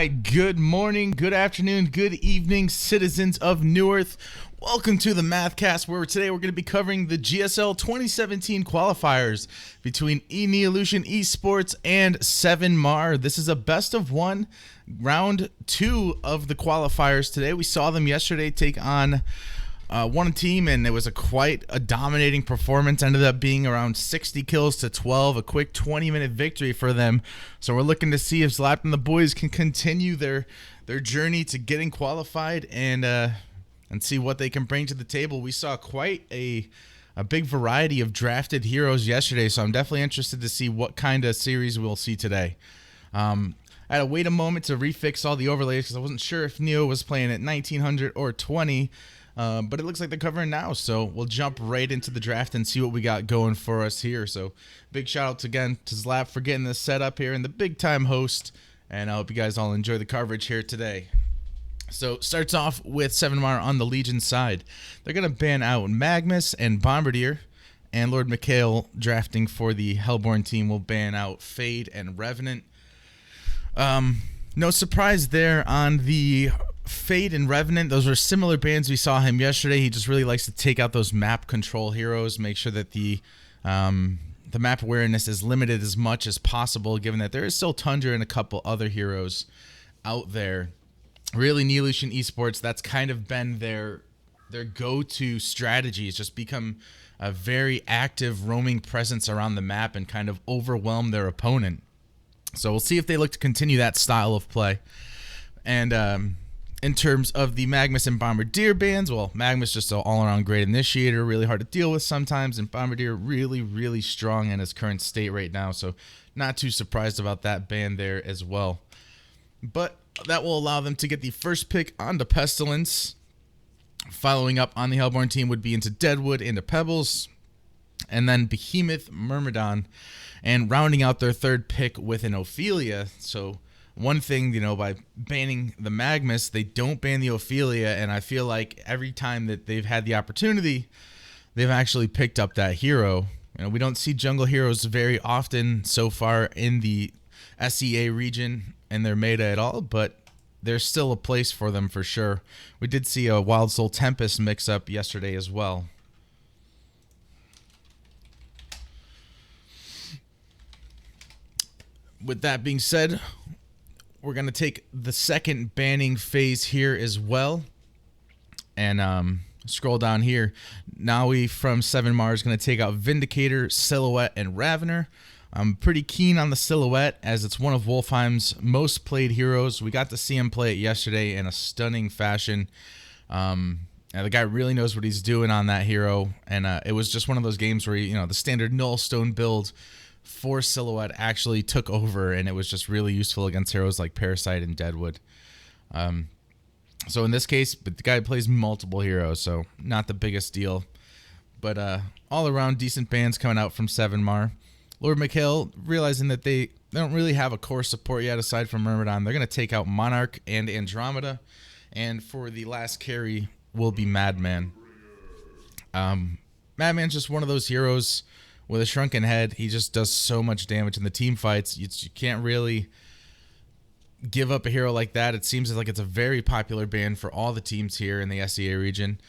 right, good morning, good afternoon, good evening, citizens of Newark. Welcome to the Mathcast, where today we're going to be covering the GSL 2017 qualifiers between eNeo Esports and 7mar. This is a best of one, round two of the qualifiers today. We saw them yesterday take on one team, and it was quite a dominating performance. Ended up being around 60 kills to 12, a quick 20-minute victory for them. So we're looking to see if Zlapped and the boys can continue their journey to getting qualified and see what they can bring to the table. We saw quite a big variety of drafted heroes yesterday, so I'm definitely interested to see what kind of series we'll see today. I had to wait a moment to refix all the overlays because I wasn't sure if Neo was playing at 1900 or 20. But it looks like they're covering now, so we'll jump right into the draft and see what we got going for us here. So big shout outs again to Zlapped for getting this set up here and the big time host, and I hope you guys all enjoy the coverage here today. So starts off with 7mar on the Legion side. They're going to ban out Magnus and Bombardier, and Lord Mikhail drafting for the Hellborn team will ban out Fade and Revenant. No surprise there on the Fade and Revenant. Those were similar bans we saw him yesterday. He just really likes to take out those map control heroes, make sure that the map awareness is limited as much as possible, given that there is still Tundra and a couple other heroes out there. Really, eNeo Esports, that's kind of been their go-to strategy. It's just become a very active roaming presence around the map and kind of overwhelm their opponent. So we'll see if they look to continue that style of play. And in terms of the Magnus and Bombardier bans, well, Magnus just an all-around great initiator, really hard to deal with sometimes, and Bombardier really, really strong in his current state right now, so not too surprised about that ban there as well. But that will allow them to get the first pick onto Pestilence. Following up on the Hellborn team would be into Deadwood, into Pebbles, and then Behemoth, Myrmidon, and rounding out their third pick with an Ophelia. So one thing, by banning the Magnus, they don't ban the Ophelia, and I feel like every time that they've had the opportunity, they've actually picked up that hero. We don't see jungle heroes very often so far in the SEA region and their meta at all, but there's still a place for them for sure. We did see a Wild Soul Tempest mix up yesterday as well. With that being said, we're going to take the second banning phase here as well. And scroll down here. Naui from 7mar is going to take out Vindicator, Silhouette, and Ravener. I'm pretty keen on the Silhouette as it's one of Wolfheim's most played heroes. We got to see him play it yesterday in a stunning fashion. And the guy really knows what he's doing on that hero. And it was just one of those games where, the standard Nullstone build for Silhouette actually took over, and it was just really useful against heroes like Parasite and Deadwood. So in this case, but the guy plays multiple heroes, so not the biggest deal. But all around decent bans coming out from 7mar. Lord Mikhail realizing that they don't really have a core support yet aside from Myrmidon. They're going to take out Monarch and Andromeda. And for the last carry will be Madman. Madman's just one of those heroes with a shrunken head. He just does so much damage in the team fights. You can't really give up a hero like that. It seems like it's a very popular ban for all the teams here in the SEA region.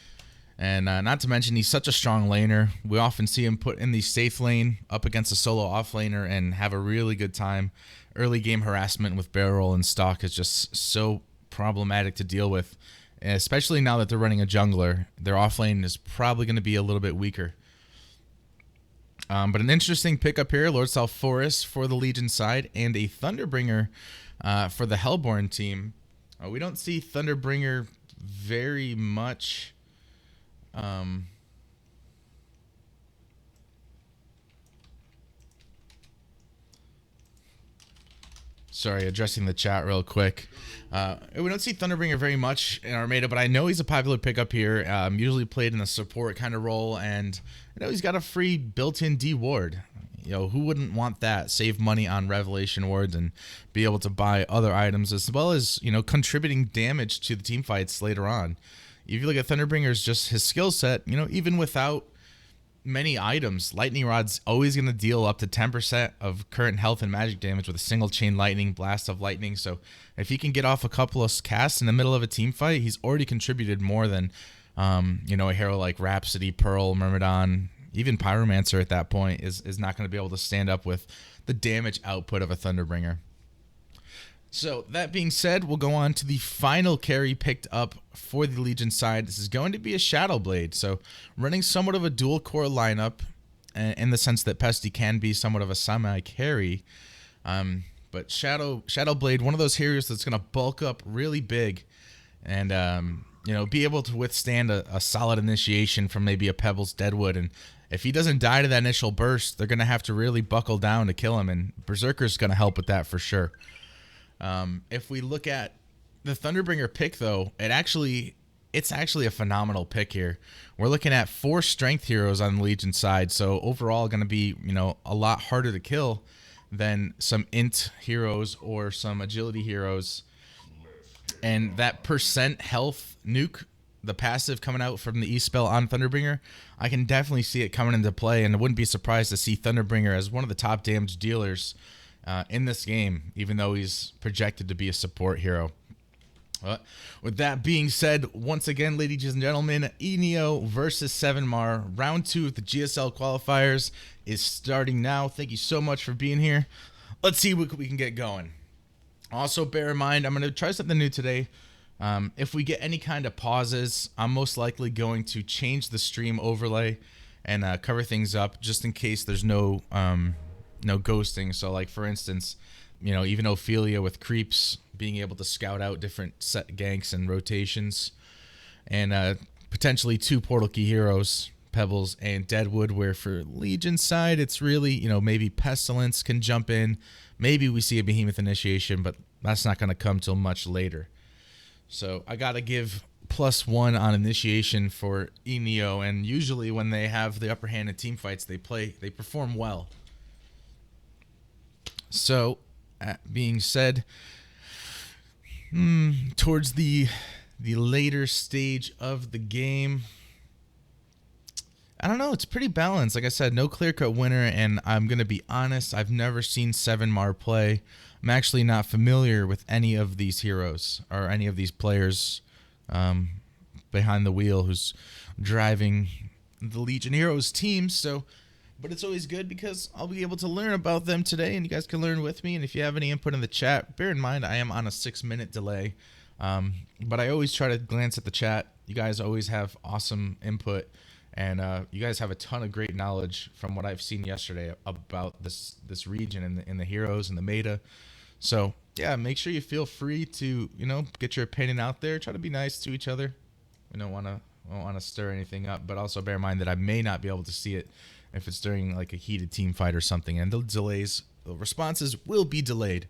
And not to mention, he's such a strong laner. We often see him put in the safe lane up against a solo offlaner and have a really good time. Early game harassment with barrel roll and stock is just so problematic to deal with, especially now that they're running a jungler. Their offlane is probably going to be a little bit weaker. But an interesting pickup here, Lord Salforus for the Legion side and a Thunderbringer for the Hellborn team. We don't see Thunderbringer very much. Sorry, addressing the chat real quick. We don't see Thunderbringer very much in our meta, but I know he's a popular pickup here. Usually played in a support kind of role, and I know he's got a free built-in D ward. Who wouldn't want that? Save money on Revelation wards and be able to buy other items, as well as contributing damage to the team fights later on. If you look at Thunderbringer's just his skill set, even without many items. Lightning Rod's always going to deal up to 10% of current health and magic damage with a single chain lightning, blast of lightning. So if he can get off a couple of casts in the middle of a team fight, he's already contributed more than, a hero like Rhapsody, Pearl, Myrmidon, even Pyromancer at that point is not going to be able to stand up with the damage output of a Thunderbringer. So that being said, we'll go on to the final carry picked up for the Legion side. This is going to be a Shadow Blade. So running somewhat of a dual core lineup in the sense that Pesty can be somewhat of a semi-carry. But Shadow Blade, one of those heroes that's going to bulk up really big and, be able to withstand a solid initiation from maybe a Pebbles Deadwood. And if he doesn't die to that initial burst, they're going to have to really buckle down to kill him. And Berserker's going to help with that for sure. If we look at the Thunderbringer pick, though, it's actually a phenomenal pick here. We're looking at 4 strength heroes on the Legion side, so overall going to be, a lot harder to kill than some int heroes or some agility heroes. And that percent health nuke, the passive coming out from the E-spell on Thunderbringer, I can definitely see it coming into play, and I wouldn't be surprised to see Thunderbringer as one of the top damage dealers in this game, even though he's projected to be a support hero. With that being said, once again, ladies and gentlemen, eNeo versus 7mar. Round 2 of the GSL Qualifiers is starting now. Thank you so much for being here. Let's see what we can get going. Also, bear in mind, I'm going to try something new today. If we get any kind of pauses, I'm most likely going to change the stream overlay and cover things up just in case there's no ghosting. So like for instance, even Ophelia with creeps being able to scout out different set ganks and rotations, and potentially 2 portal key heroes, Pebbles and Deadwood, where for Legion side it's really maybe Pestilence can jump in, maybe we see a Behemoth initiation, but that's not going to come till much later. So I gotta give +1 on initiation for eNeo, and usually when they have the upper hand in team fights, they perform well. So, that being said, towards the later stage of the game, I don't know, it's pretty balanced. Like I said, no clear-cut winner, and I'm going to be honest, I've never seen 7mar play. I'm actually not familiar with any of these heroes or any of these players behind the wheel who's driving the Legion Heroes team, but it's always good because I'll be able to learn about them today, and you guys can learn with me. And if you have any input in the chat, bear in mind I am on a 6-minute delay, but I always try to glance at the chat. You guys always have awesome input, and you guys have a ton of great knowledge from what I've seen yesterday about this region and the heroes and the meta. So yeah, make sure you feel free to get your opinion out there. Try to be nice to each other. We don't want to stir anything up, but also bear in mind that I may not be able to see it if it's during like a heated team fight or something, and the responses will be delayed.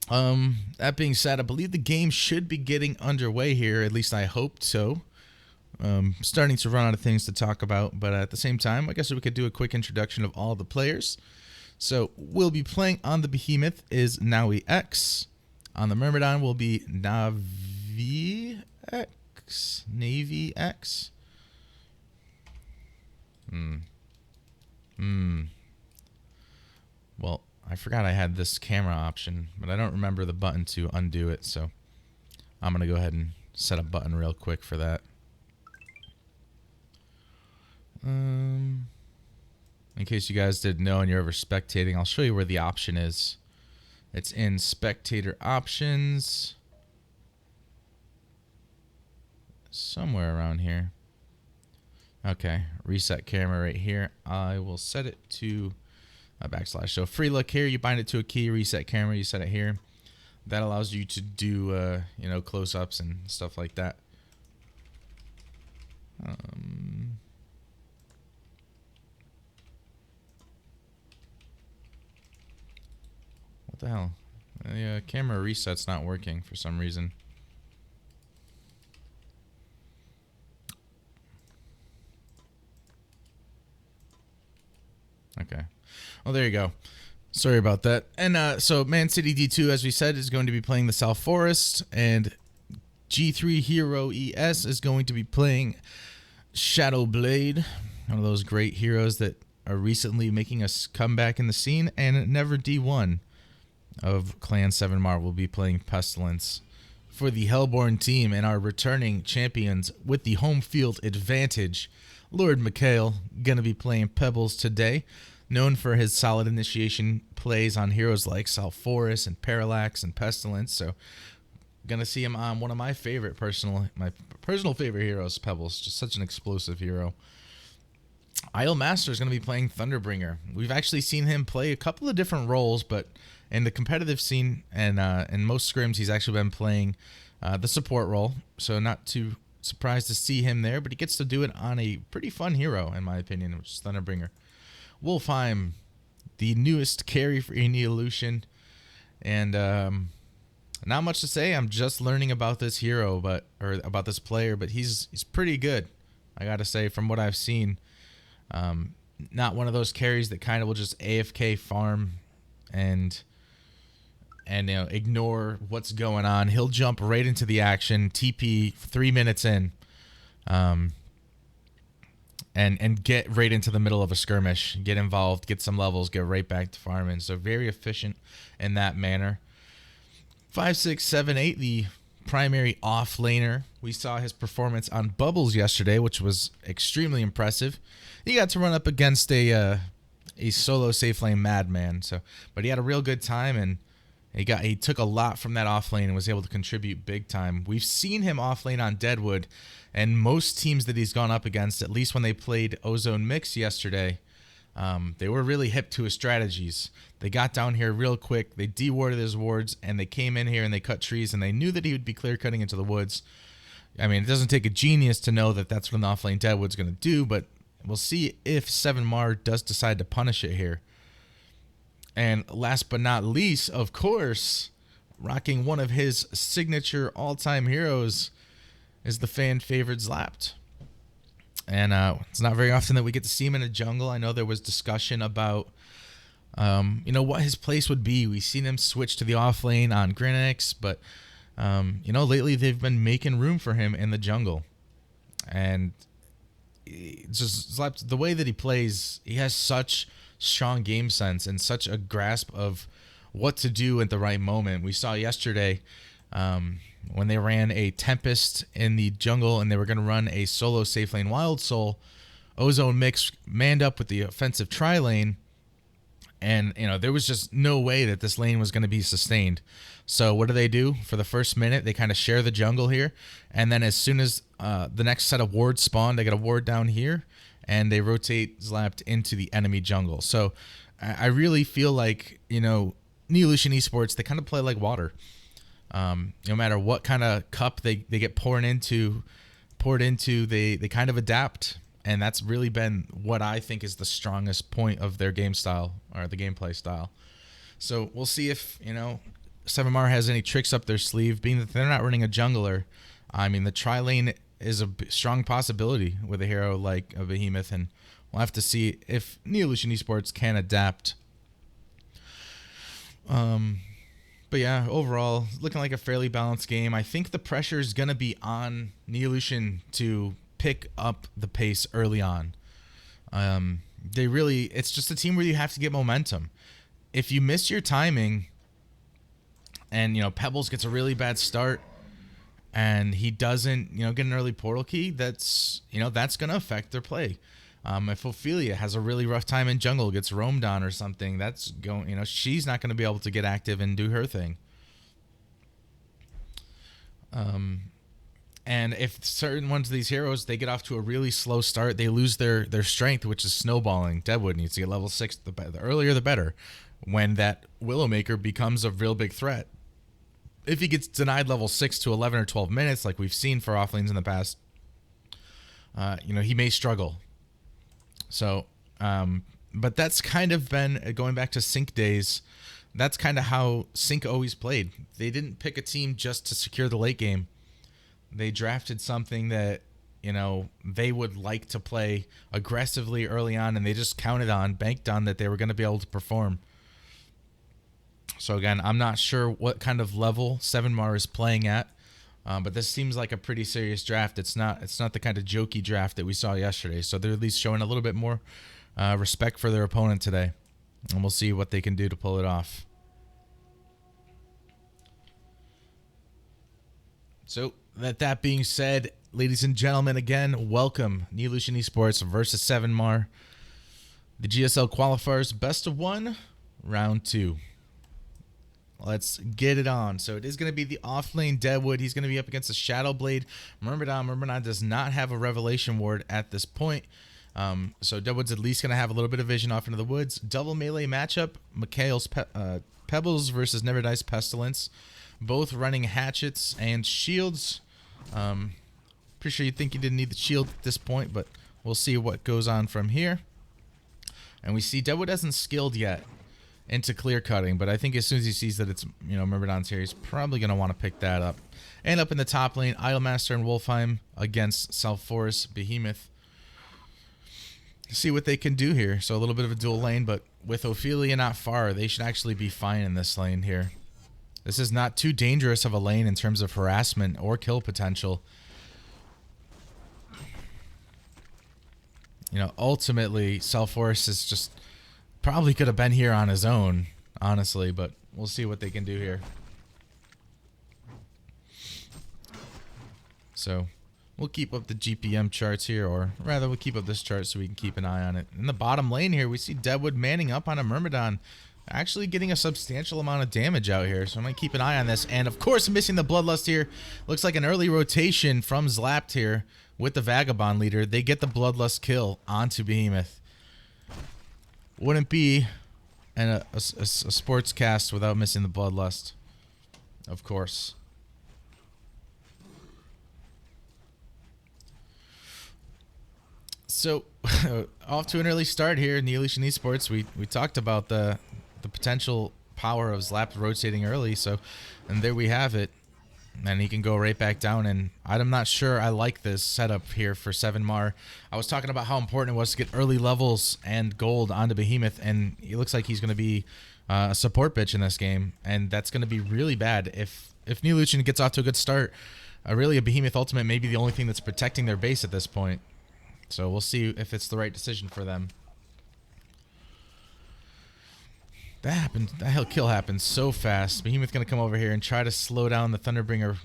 That being said, I believe the game should be getting underway here. At least I hope so. Starting to run out of things to talk about, but at the same time, I guess we could do a quick introduction of all the players. So we'll be playing on the Behemoth is Naui X. On the Myrmidon will be Navy X. Well, I forgot I had this camera option, but I don't remember the button to undo it, so I'm going to go ahead and set a button real quick for that. In case you guys didn't know and you're ever spectating, I'll show you where the option is. It's in Spectator Options. Somewhere around here. Okay, reset camera right here. I will set it to a /. So free look here, you bind it to a key, reset camera, you set it here. That allows you to do, close-ups and stuff like that. What the hell? The camera reset's not working for some reason. Okay. Well, there you go. Sorry about that. And so Man City D2, as we said, is going to be playing the South Forest, and G3 Hero ES is going to be playing Shadow Blade. One of those great heroes that are recently making a comeback in the scene, and never D1 of Clan 7 Mar will be playing Pestilence for the Hellborn team, and our returning champions with the home field advantage. Lord Mikhail gonna be playing Pebbles today, known for his solid initiation plays on heroes like Salforus and Parallax and Pestilence. So gonna see him on one of my personal favorite heroes, Pebbles. Just such an explosive hero. Idle Master is going to be playing Thunderbringer. We've actually seen him play a couple of different roles, but in the competitive scene and in most scrims, he's actually been playing the support role. So not too surprised to see him there, but he gets to do it on a pretty fun hero, in my opinion, which is Thunderbringer. Wolfheim, the newest carry for eNeo, and not much to say. I'm just learning about this hero, or about this player, but he's pretty good, I gotta say, from what I've seen. Not one of those carries that kind of will just AFK farm and ignore what's going on. He'll jump right into the action, TP 3 minutes in, and get right into the middle of a skirmish, get involved, get some levels, get right back to farming. So very efficient in that manner. 5, 6, 7, 8, the primary off laner. We saw his performance on Bubbles yesterday, which was extremely impressive. He got to run up against a solo safe lane madman, but he had a real good time, and he took a lot from that off lane and was able to contribute big time. We've seen him off lane on Deadwood, and most teams that he's gone up against, at least when they played Ozone Mix yesterday, they were really hip to his strategies. They got down here real quick, they de-warded his wards, and they came in here and they cut trees, and they knew that he would be clear cutting into the woods. I mean, it doesn't take a genius to know that that's what an off lane Deadwood's going to do, but we'll see if 7 Mar does decide to punish it here. And last but not least, of course, rocking one of his signature all-time heroes is the fan-favorite Zlapped. And it's not very often that we get to see him in a jungle. I know there was discussion about what his place would be. We've seen him switch to the off lane on Grinix, but lately they've been making room for him in the jungle. And just the way that he plays, he has such strong game sense and such a grasp of what to do at the right moment. We saw yesterday when they ran a Tempest in the jungle and they were going to run a solo safe lane Wild Soul, Ozone Mix manned up with the offensive tri lane, and there was just no way that this lane was going to be sustained. So what do? For the first minute, they kind of share the jungle here, and then as soon as the next set of wards spawn, they get a ward down here, and they rotate Zlapped into the enemy jungle. So I really feel like, Neolution Esports, they kind of play like water. No matter what kind of cup they get poured into, they kind of adapt. And that's really been what I think is the strongest point of their game style, or the gameplay style. So we'll see if, 7 Mar has any tricks up their sleeve, being that they're not running a jungler. I mean, the tri lane is a strong possibility with a hero like a Behemoth, and we'll have to see if Neolution Esports can adapt. But yeah, overall, looking like a fairly balanced game. I think the pressure is going to be on Neolution to pick up the pace early on. It's just a team where you have to get momentum. If you miss your timing and, Pebbles gets a really bad start and he doesn't, get an early portal key, that's going to affect their play. If Ophelia has a really rough time in jungle, gets roamed on or something, that's going, she's not going to be able to get active and do her thing. And if certain ones of these heroes, they get off to a really slow start, they lose their strength, which is snowballing. Deadwood needs to get level 6. The earlier, the better, when that Willowmaker becomes a real big threat. If he gets denied level 6 to 11 or 12 minutes, like we've seen for offlanes in the past, he may struggle. So, but that's kind of been, going back to Sync days, that's kind of how Sync always played. They didn't pick a team just to secure the late game. They drafted something that, they would like to play aggressively early on, and they just banked on that they were going to be able to perform. So again, I'm not sure what kind of level 7 Mar is playing at, But this seems like a pretty serious draft. It's not the kind of jokey draft that we saw yesterday. So they're at least showing a little bit more respect for their opponent today. And we'll see what they can do to pull it off. So that being said, ladies and gentlemen, again, welcome Neolution Esports versus 7mar. The GSL Qualifiers Best of 1, Round 2. Let's get it on. So it is going to be the off-lane Deadwood. He's going to be up against the Shadowblade. Myrmidon does not have a Revelation Ward at this point. So Deadwood's at least going to have a little bit of vision off into the woods. Double melee matchup. Mikhail's Pebbles versus Never Dies Pestilence. Both running hatchets and shields. Pretty sure you'd think you didn't need the shield at this point, but we'll see what goes on from here. And we see Deadwood hasn't skilled yet into clear cutting, but I think as soon as he sees that it's, Myrmidon's here, he's probably going to want to pick that up. And up in the top lane, Idolmaster and Wolfheim against South Forest Behemoth. See what they can do here. So a little bit of a dual lane, but with Ophelia not far, they should actually be fine in this lane here. This is not too dangerous of a lane in terms of harassment or kill potential. Ultimately, South Forest is just probably could have been here on his own, honestly, but we'll see what they can do here. So we'll keep up the GPM charts here, or rather we'll keep up this chart so we can keep an eye on it. In the bottom lane here, we see Deadwood manning up on a Myrmidon, actually getting a substantial amount of damage out here, so I'm going to keep an eye on this. And of course, missing the Bloodlust here. Looks like an early rotation from Zlapped here with the Vagabond leader. They get the Bloodlust kill onto Behemoth. Wouldn't be a sports cast without missing the Bloodlust, of course. So, off to an early start here in Neolution Esports. We talked about the potential power of Zlapped rotating early, and there we have it. And he can go right back down, and I'm not sure I like this setup here for 7mar. I was talking about how important it was to get early levels and gold onto Behemoth, and it looks like he's going to be a support bitch in this game, and that's going to be really bad if Neolution gets off to a good start. Really, a Behemoth Ultimate may be the only thing that's protecting their base at this point. So we'll see if it's the right decision for them. That kill happened so fast. Behemoth's going to come over here and try to slow down the Thunderbringer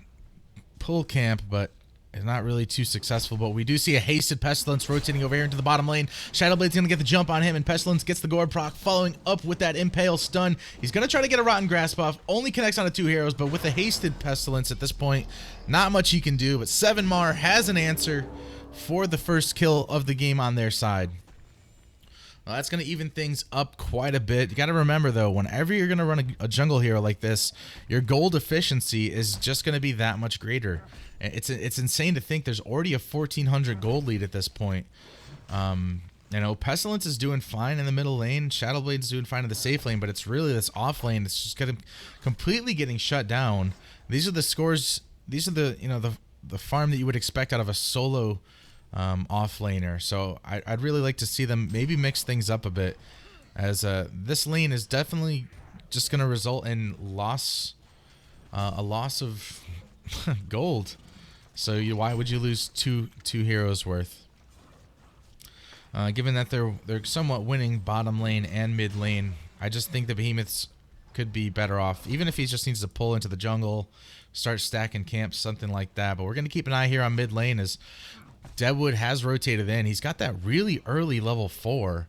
pull camp, but it's not really too successful. But we do see a hasted Pestilence rotating over here into the bottom lane. Shadowblade's going to get the jump on him, and Pestilence gets the Gore proc, following up with that Impale stun. He's going to try to get a Rotten Grasp off. Only connects on 2 heroes, but with the hasted Pestilence at this point, not much he can do. But 7mar has an answer for the first kill of the game on their side. Well, that's going to even things up quite a bit. You got to remember, though, whenever you're going to run a jungle hero like this, your gold efficiency is just going to be that much greater. It's insane to think there's already a 1,400 gold lead at this point. Pestilence is doing fine in the middle lane. Shadowblade's doing fine in the safe lane, but it's really this off lane that's just completely getting shut down. These are the scores. These are the farm that you would expect out of a solo off laner. So I'd really like to see them maybe mix things up a bit, as this lane is definitely just going to result in a loss of gold. So why would you lose two heroes worth? Given that they're somewhat winning bottom lane and mid lane, I just think the Behemoths could be better off, even if he just needs to pull into the jungle, start stacking camps, something like that. But we're going to keep an eye here on mid lane, as Deadwood has rotated in. He's got that really early level 4.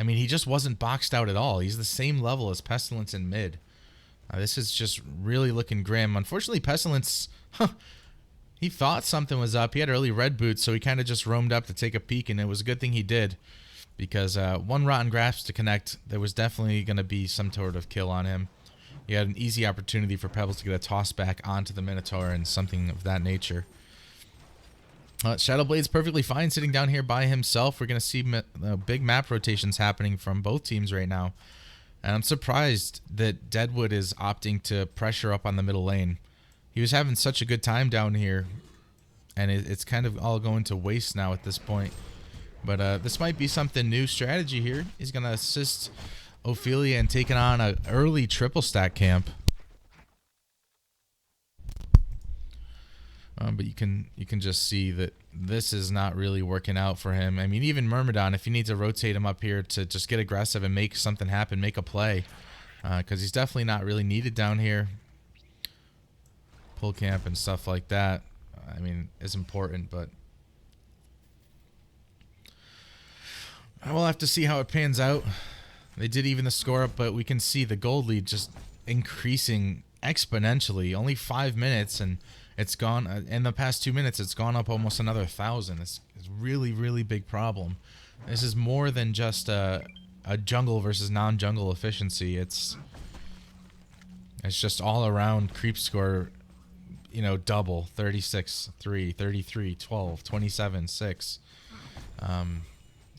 He just wasn't boxed out at all. He's the same level as Pestilence in mid. This is just really looking grim. Unfortunately, Pestilence, he thought something was up. He had early red boots, so he kind of just roamed up to take a peek, and it was a good thing he did, because one Rotten Grasp to connect, there was definitely going to be some sort of kill on him. He had an easy opportunity for Pebbles to get a toss back onto the Minotaur and something of that nature. Shadowblade's perfectly fine sitting down here by himself. We're going to see big map rotations happening from both teams right now. And I'm surprised that Deadwood is opting to pressure up on the middle lane. He was having such a good time down here, and it's kind of all going to waste now at this point. But this might be something new strategy here. He's going to assist Ophelia in taking on an early triple stack camp. But you can just see that this is not really working out for him. I mean, even Myrmidon, if you need to rotate him up here to just get aggressive and make something happen, make a play, because he's definitely not really needed down here. Pull camp and stuff like that, I mean, is important, but we'll have to see how it pans out. They did even the score up, but we can see the gold lead just increasing exponentially. Only 5 minutes, and it's gone. In the past 2 minutes, it's gone up almost another 1,000. It's really, really big problem. This is more than just a jungle versus non-jungle efficiency. It's just all around creep score, you know, double. 36, 3, 33, 12, 27, 6.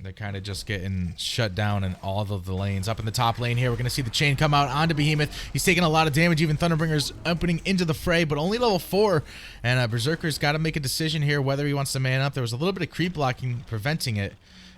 They're kind of just getting shut down in all of the lanes. Up in the top lane here, we're going to see the chain come out onto Behemoth. He's taking a lot of damage. Even Thunderbringer's opening into the fray, but only level 4. And Berserker's got to make a decision here whether he wants to man up. There was a little bit of creep blocking preventing it.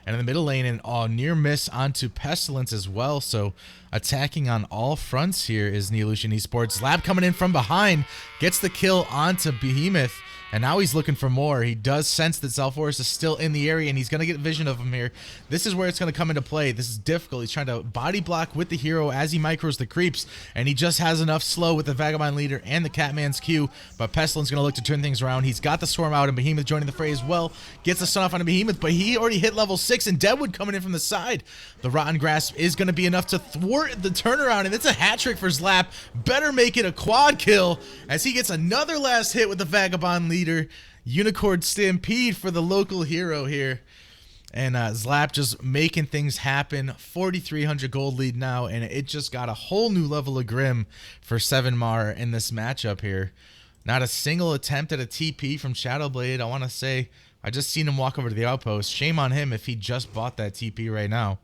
And in the middle lane, and near miss onto Pestilence as well. So attacking on all fronts here is Neolution Esports. Zlapped coming in from behind, gets the kill onto Behemoth. And now he's looking for more. He does sense that Zalforus is still in the area, and he's going to get vision of him here. This is where it's going to come into play. This is difficult. He's trying to body block with the hero as he micros the creeps, and he just has enough slow with the Vagabond Leader and the Catman's Q. But Pestilence going to look to turn things around. He's got the Storm out, and Behemoth joining the fray as well. Gets the stun off on Behemoth, but he already hit level 6, and Deadwood coming in from the side. The Rotten Grasp is going to be enough to thwart the turnaround, and it's a hat trick for Zlapped. Better make it a quad kill as he gets another last hit with the Vagabond Leader. Unicorn Stampede for the local hero here. And Zlapped just making things happen. 4,300 gold lead now, and it just got a whole new level of grim for 7mar in this matchup here. Not a single attempt at a TP from Shadowblade. I want to say, I just seen him walk over to the outpost. Shame on him if he just bought that TP right now.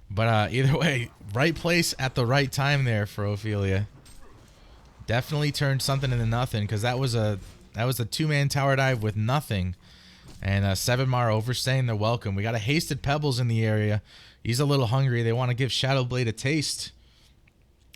But either way, right place at the right time there for Ophelia. Definitely turned something into nothing, because that was a 2-man tower dive with nothing. And 7mar overstaying their welcome. We got a Hasted Pebbles in the area. He's a little hungry. They want to give Shadowblade a taste.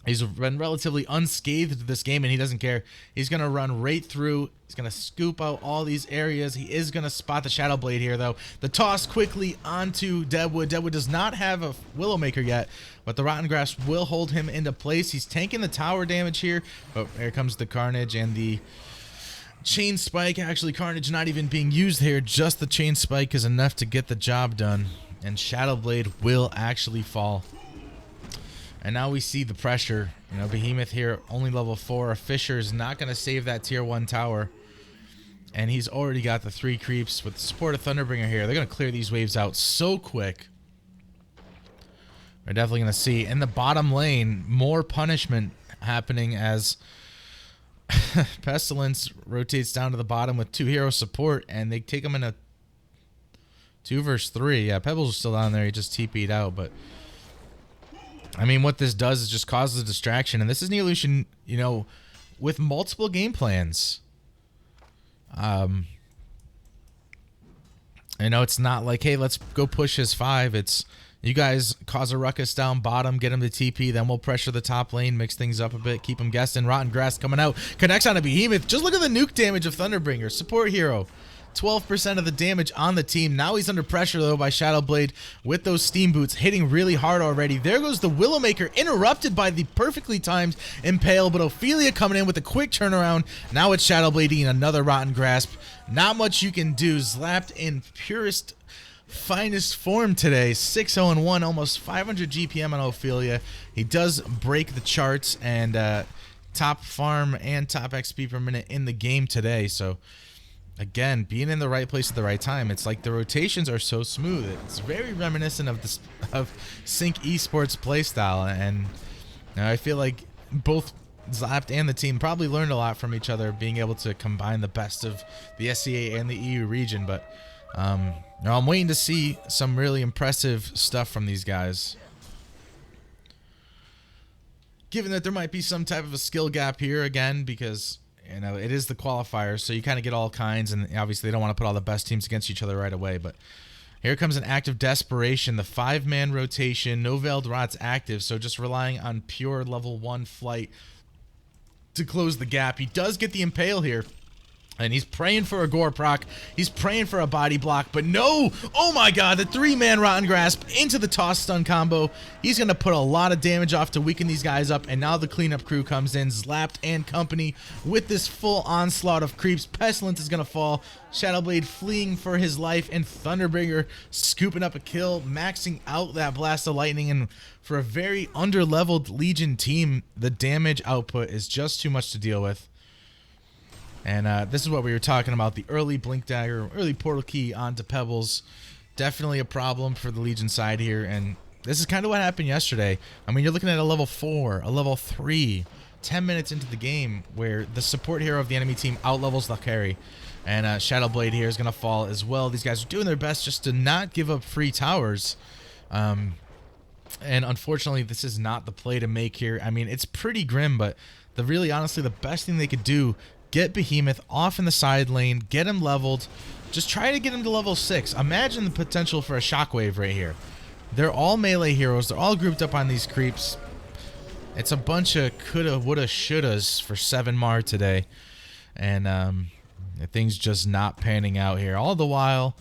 He's been relatively unscathed this game, and he doesn't care. He's going to run right through. He's going to scoop out all these areas. He is going to spot the Shadowblade here, though. The toss quickly onto Deadwood. Deadwood does not have a Willowmaker yet, but the Rotten Grasp will hold him into place. He's tanking the tower damage here, but here comes the Carnage and the Chain Spike. Actually, Carnage not even being used here. Just the Chain Spike is enough to get the job done, and Shadowblade will actually fall. And now we see the pressure. You know, Behemoth here, only level 4. Fisher is not going to save that tier 1 tower. And he's already got the 3 creeps with the support of Thunderbringer here. They're going to clear these waves out so quick. We're definitely going to see in the bottom lane more punishment happening as Pestilence rotates down to the bottom with 2 hero support. And they take him in a 2 versus 3. Yeah, Pebbles is still down there. He just TP'd out, but I mean, what this does is just causes a distraction. And this is Neolution, you know, with multiple game plans. You know, it's not like, hey, let's go push his 5. It's, you guys cause a ruckus down bottom, get him to TP, then we'll pressure the top lane, mix things up a bit, keep him guessing. Rotten Grass coming out, connects on a Behemoth. Just look at the nuke damage of Thunderbringer. Support hero. 12% of the damage on the team. Now he's under pressure, though, by Shadowblade with those steam boots hitting really hard already. There goes the Willowmaker, interrupted by the perfectly timed Impale, but Ophelia coming in with a quick turnaround. Now it's Shadowblade eating another Rotten Grasp. Not much you can do. Zlapped in purest, finest form today. 6-0-1, almost 500 GPM on Ophelia. He does break the charts and top farm and top XP per minute in the game today, so again, being in the right place at the right time. It's like the rotations are so smooth. It's very reminiscent of this Sync Esports playstyle, and I feel like both Zlapped and the team probably learned a lot from each other, being able to combine the best of the SCA and the EU region. But now I'm waiting to see some really impressive stuff from these guys. Given that there might be some type of a skill gap here again, because you know, it is the qualifiers, so you kind of get all kinds, and obviously they don't want to put all the best teams against each other right away. But here comes an act of desperation. The 5-man rotation, no Veiled Rot's active, so just relying on pure level 1 flight to close the gap. He does get the impale here. And he's praying for a gore proc. He's praying for a body block, but no! Oh my god, the 3-man Rotten Grasp into the toss stun combo. He's going to put a lot of damage off to weaken these guys up, and now the cleanup crew comes in, Zlapped and company, with this full onslaught of creeps. Pestilence is going to fall, Shadowblade fleeing for his life, and Thunderbringer scooping up a kill, maxing out that Blast of Lightning, and for a very under-leveled Legion team, the damage output is just too much to deal with. And this is what we were talking about, the early Blink Dagger, early Portal Key onto Pebbles. Definitely a problem for the Legion side here, and this is kind of what happened yesterday. I mean, you're looking at a level 4, a level 3, 10 minutes into the game, where the support hero of the enemy team outlevels the carry. And Shadowblade here is going to fall as well. These guys are doing their best just to not give up free towers. And unfortunately, this is not the play to make here. I mean, it's pretty grim, but really, honestly, the best thing they could do, get Behemoth off in the side lane, get him leveled, just try to get him to level 6. Imagine the potential for a shockwave right here. They're all melee heroes. They're all grouped up on these creeps. It's a bunch of coulda, woulda, shouldas for 7mar today. And things just not panning out here. All the while,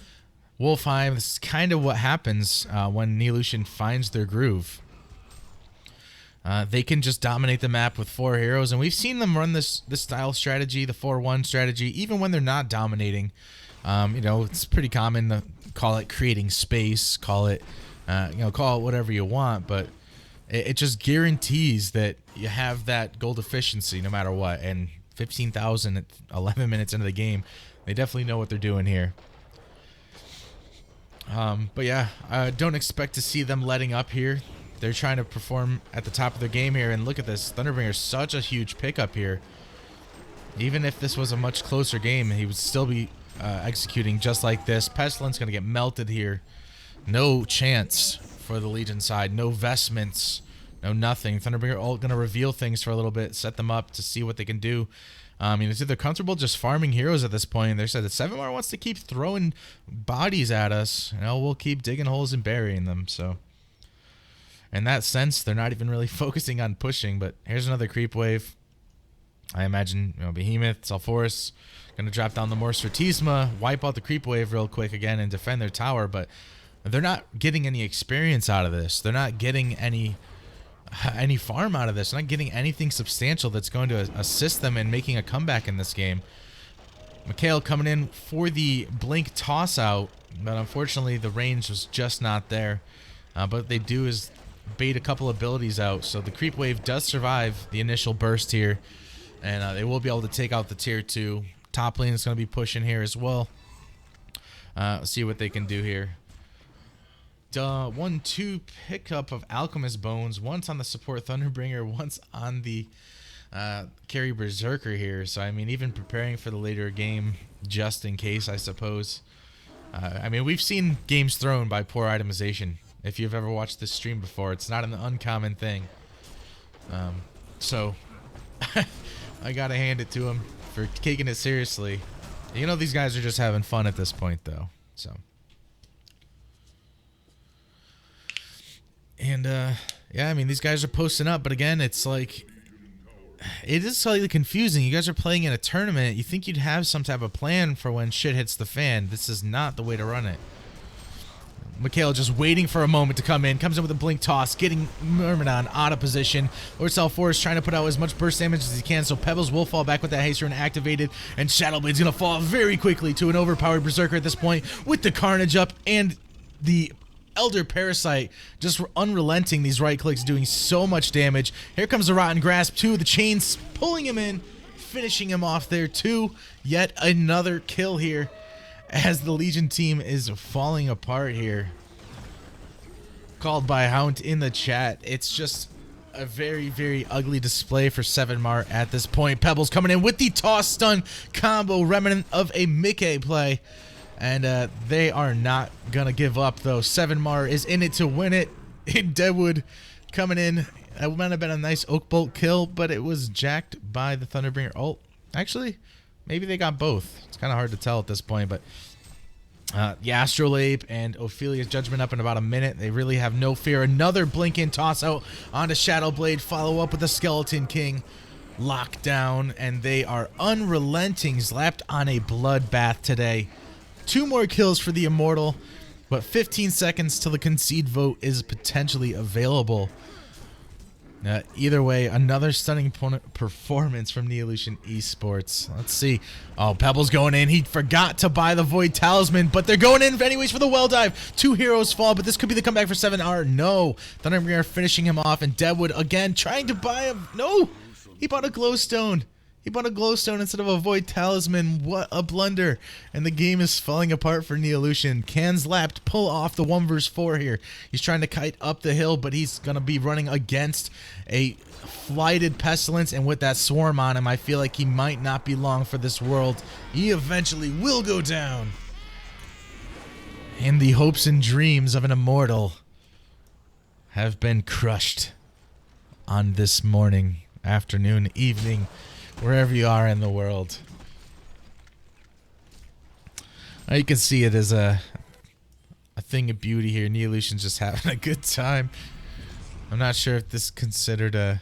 Wolfheim, this is kind of what happens when Neolution finds their groove. They can just dominate the map with 4 heroes, and we've seen them run this style strategy, the 4-1 strategy, even when they're not dominating. You know, it's pretty common to call it creating space, call it, call it whatever you want, but it just guarantees that you have that gold efficiency no matter what. And 15,000 at 11 minutes into the game, they definitely know what they're doing here. But yeah, I don't expect to see them letting up here. They're trying to perform at the top of their game here, and look at this. Thunderbringer is such a huge pickup here. Even if this was a much closer game, he would still be executing just like this. Pestilence going to get melted here. No chance for the Legion side. No vestments. No nothing. Thunderbringer all going to reveal things for a little bit, set them up to see what they can do. It's either comfortable just farming heroes at this point. They said that 7mar wants to keep throwing bodies at us. We'll keep digging holes and burying them, so... In that sense, they're not even really focusing on pushing, but here's another creep wave. I imagine, Behemoth, Sulfuras, going to drop down the Morse for Tisma, wipe out the creep wave real quick again and defend their tower, but they're not getting any experience out of this. They're not getting any farm out of this. They're not getting anything substantial that's going to assist them in making a comeback in this game. Mikhail coming in for the Blink toss out, but unfortunately the range was just not there. But what they do is bait a couple abilities out, so the creep wave does survive the initial burst here, and they will be able to take out the tier 2. Top lane is going to be pushing here as well. See what they can do here. 1-2 pickup of Alchemist Bones, once on the support Thunderbringer, once on the carry Berserker here. So I mean, even preparing for the later game just in case, I suppose. I mean, we've seen games thrown by poor itemization. If you've ever watched this stream before, it's not an uncommon thing. So, I gotta hand it to him for taking it seriously. You know, these guys are just having fun at this point, though. So, and yeah, I mean, these guys are posting up, but again, it's like, it is slightly confusing. You guys are playing in a tournament. You think you'd have some type of plan for when shit hits the fan. This is not the way to run it. Mikhail just waiting for a moment to come in. Comes in with a blink toss, getting Myrmidon out of position. Lord Sulfuras trying to put out as much burst damage as he can, so Pebbles will fall back with that haste rune activated, and Shadowblade's going to fall very quickly to an overpowered Berserker at this point, with the Carnage up, and the Elder Parasite just unrelenting. These right clicks doing so much damage. Here comes the Rotten Grasp too. The chains pulling him in, finishing him off there too. Yet another kill here, as the Legion team is falling apart here. Called by Hound in the chat. It's just a very, very ugly display for 7mar at this point. Pebbles coming in with the toss stun combo, remnant of a Mickey play. And they are not going to give up, though. 7mar is in it to win it. In Deadwood coming in. That might have been a nice Oak Bolt kill, but it was jacked by the Thunderbringer ult. Actually, maybe they got both. It's kind of hard to tell at this point, but the Astrolabe and Ophelia's Judgment up in about a minute. They really have no fear. Another blink in toss out onto Shadowblade. Follow up with the Skeleton King. locked down, and they are unrelenting. Zlapped on a bloodbath today. 2 more kills for the Immortal, but 15 seconds till the concede vote is potentially available. Either way, another stunning performance from Neolution Esports. Let's see. Oh, Pebble's going in. He forgot to buy the Void Talisman, but they're going in anyways for the well dive. 2 heroes fall, but this could be the comeback for 7R. No. Thunderbringer finishing him off, and Deadwood again trying to buy him. No. He bought a glowstone. He bought a glowstone instead of a Void Talisman. What a blunder. And the game is falling apart for Neolution. Can Zlapped pull off the 1v4 here? He's trying to kite up the hill, but he's going to be running against a flighted Pestilence. And with that swarm on him, I feel like he might not be long for this world. He eventually will go down. And the hopes and dreams of an Immortal have been crushed on this morning, afternoon, evening, wherever you are in the world. Now you can see it as a thing of beauty here. Neolution's just having a good time. I'm not sure if this is considered a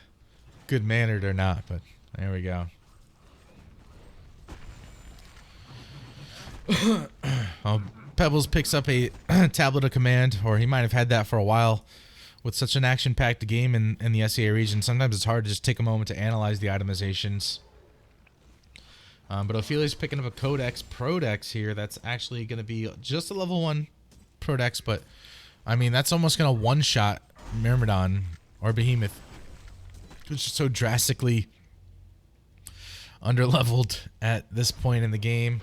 good-mannered or not, but there we go. Pebbles picks up a tablet of command, or he might have had that for a while. With such an action-packed game in the SEA region, sometimes it's hard to just take a moment to analyze the itemizations. But Ophelia's picking up a Codex Prodex here. That's actually going to be just a level 1 Prodex, but I mean, that's almost going to one-shot Myrmidon or Behemoth, which is so drastically underleveled at this point in the game.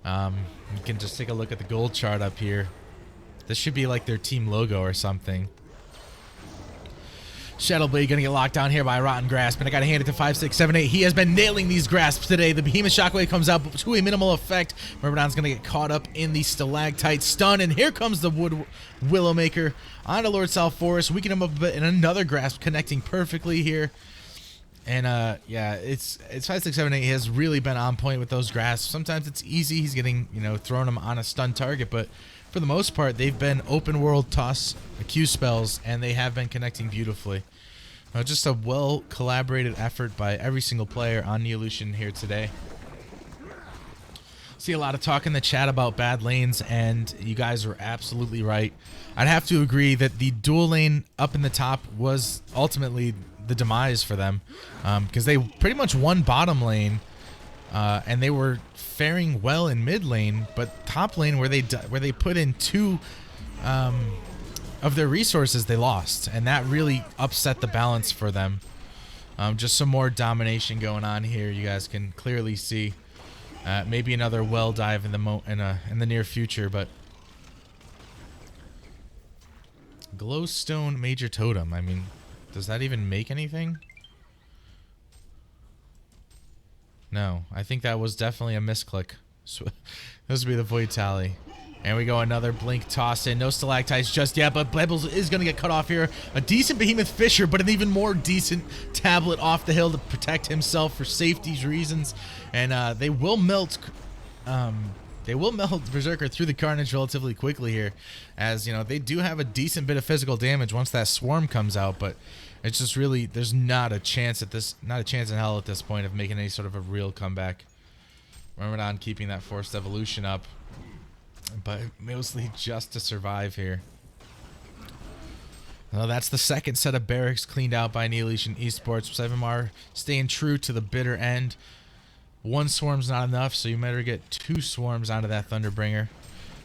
You can just take a look at the gold chart up here. This should be like their team logo or something. Shadowblade gonna get locked down here by Rotten Grasp, and I gotta hand it to 5, 6, 7, 8. He has been nailing these grasps today. The Behemoth Shockwave comes out to a minimal effect. Myrmidon's gonna get caught up in the Stalactite stun, and here comes the Wood Willowmaker onto Lord South Forest, weaken him up a bit, and another grasp connecting perfectly here. And yeah, it's 5, 6, 7, 8. He has really been on point with those grasps. Sometimes it's easy. He's getting, you know, throwing them on a stun target, but for the most part, they've been open world toss Q spells, and they have been connecting beautifully. Just a well collaborated effort by every single player on Neolution here today. See a lot of talk in the chat about bad lanes, and you guys are absolutely right. I'd have to agree that the dual lane up in the top was ultimately the demise for them, because they pretty much won bottom lane, and they were faring well in mid lane, but top lane where they put in 2 of their resources, they lost, and that really upset the balance for them. Just some more domination going on here. You guys can clearly see. Maybe another well dive in the near future, but glowstone major totem. I mean, does that even make anything? No, I think that was definitely a misclick. This would be the Void Tally. And we go another blink toss in. No stalactites just yet, but Pebbles is going to get cut off here. A decent Behemoth Fisher, but an even more decent tablet off the hill to protect himself for safety's reasons. And they will melt Berserker through the Carnage relatively quickly here, as you know, they do have a decent bit of physical damage once that swarm comes out, but it's just really, there's not a chance in hell at this point of making any sort of a real comeback. Myrmidon keeping that forced evolution up, but mostly just to survive here. Well, that's the second set of barracks cleaned out by Neolution Esports. 7R staying true to the bitter end. 1 swarm's not enough, so you better get 2 swarms onto that Thunderbringer.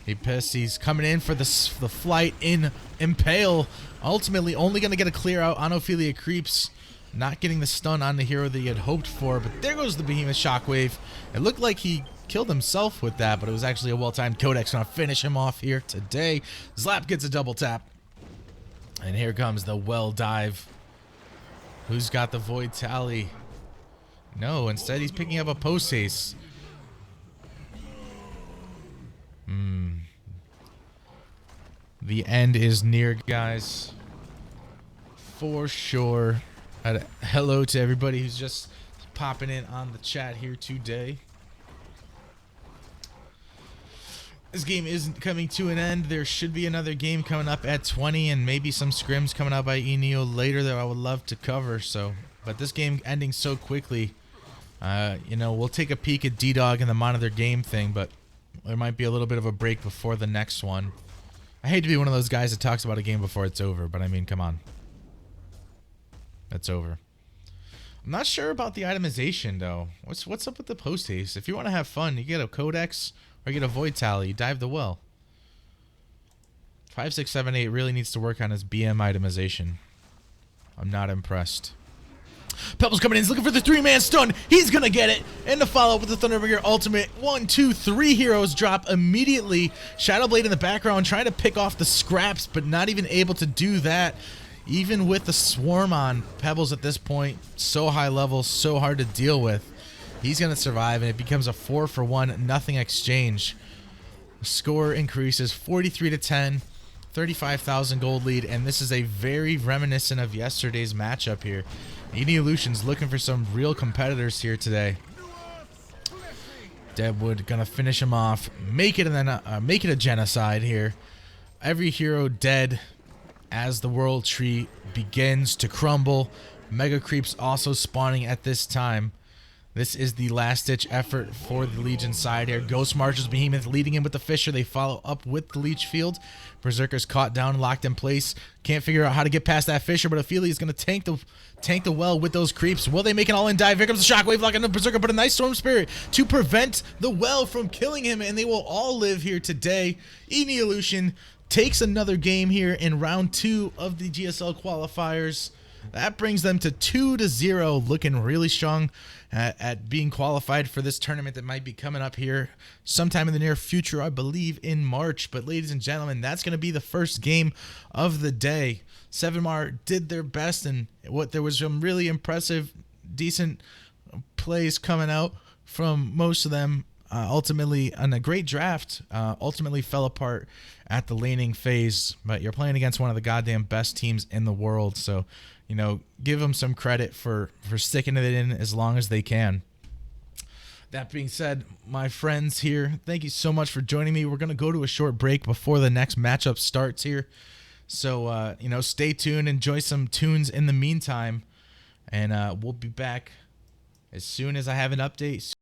He pissed. He's coming in for the flight in Impale. Ultimately, only going to get a clear out on Ophelia Creeps. Not getting the stun on the hero that he had hoped for, but there goes the Behemoth Shockwave. It looked like he killed himself with that, but it was actually a well-timed Codex. Going to finish him off here today. Zlapped gets a double tap. And here comes the well dive. Who's got the Void Tally? No, instead he's picking up a post haste. The end is near, guys. For sure. Hello to everybody who's just popping in on the chat here today. This game isn't coming to an end. There should be another game coming up at 20, and maybe some scrims coming out by eNeo later that I would love to cover. So But this game ending so quickly, you know, we'll take a peek at D-Dog and the monitor game thing, but there might be a little bit of a break before the next one. I hate to be one of those guys that talks about a game before it's over, but I mean, come on. It's over. I'm not sure about the itemization, though. What's up with the post haste? If you want to have fun, you get a codex or you get a void tally. You dive the well. 5678 really needs to work on his BM itemization. I'm not impressed. Pebbles coming in. He's looking for the 3-man stun. He's going to get it. And to follow up with the Thunderbringer ultimate. 1, 2, 3 heroes drop immediately. Shadowblade in the background trying to pick off the scraps, but not even able to do that. Even with the swarm on, Pebbles at this point, so high level, so hard to deal with. He's going to survive, and it becomes a 4-for-1, nothing exchange. Score increases 43-10. 35,000 gold lead, and this is a very reminiscent of yesterday's matchup here. eNeo looking for some real competitors here today. Deadwood gonna finish him off, make it, and then make it a genocide here. Every hero dead as the world tree begins to crumble. Mega creeps also spawning at this time. This is the last-ditch effort for the Legion side here. Ghost Marshals Behemoth leading in with the Fisher. They follow up with the Leech Field. Berserker's caught down, locked in place. Can't figure out how to get past that Fisher, but Ophelia is going to tank the well with those creeps. Will they make an all-in dive? Here comes the Shockwave lock on the Berserker, but a nice Storm Spirit to prevent the well from killing him, and they will all live here today. eNeo takes another game here in round 2 of the GSL Qualifiers. That brings them to 2-0, looking really strong at being qualified for this tournament that might be coming up here sometime in the near future, I believe in March. But ladies and gentlemen, that's going to be the first game of the day. 7mar did their best, and there was some really impressive, decent plays coming out from most of them. Ultimately, on a great draft, ultimately fell apart at the laning phase. But you're playing against one of the goddamn best teams in the world, so you know, give them some credit for sticking it in as long as they can. That being said, my friends here, thank you so much for joining me. We're going to go to a short break before the next matchup starts here. So, you know, stay tuned, enjoy some tunes in the meantime, and we'll be back as soon as I have an update.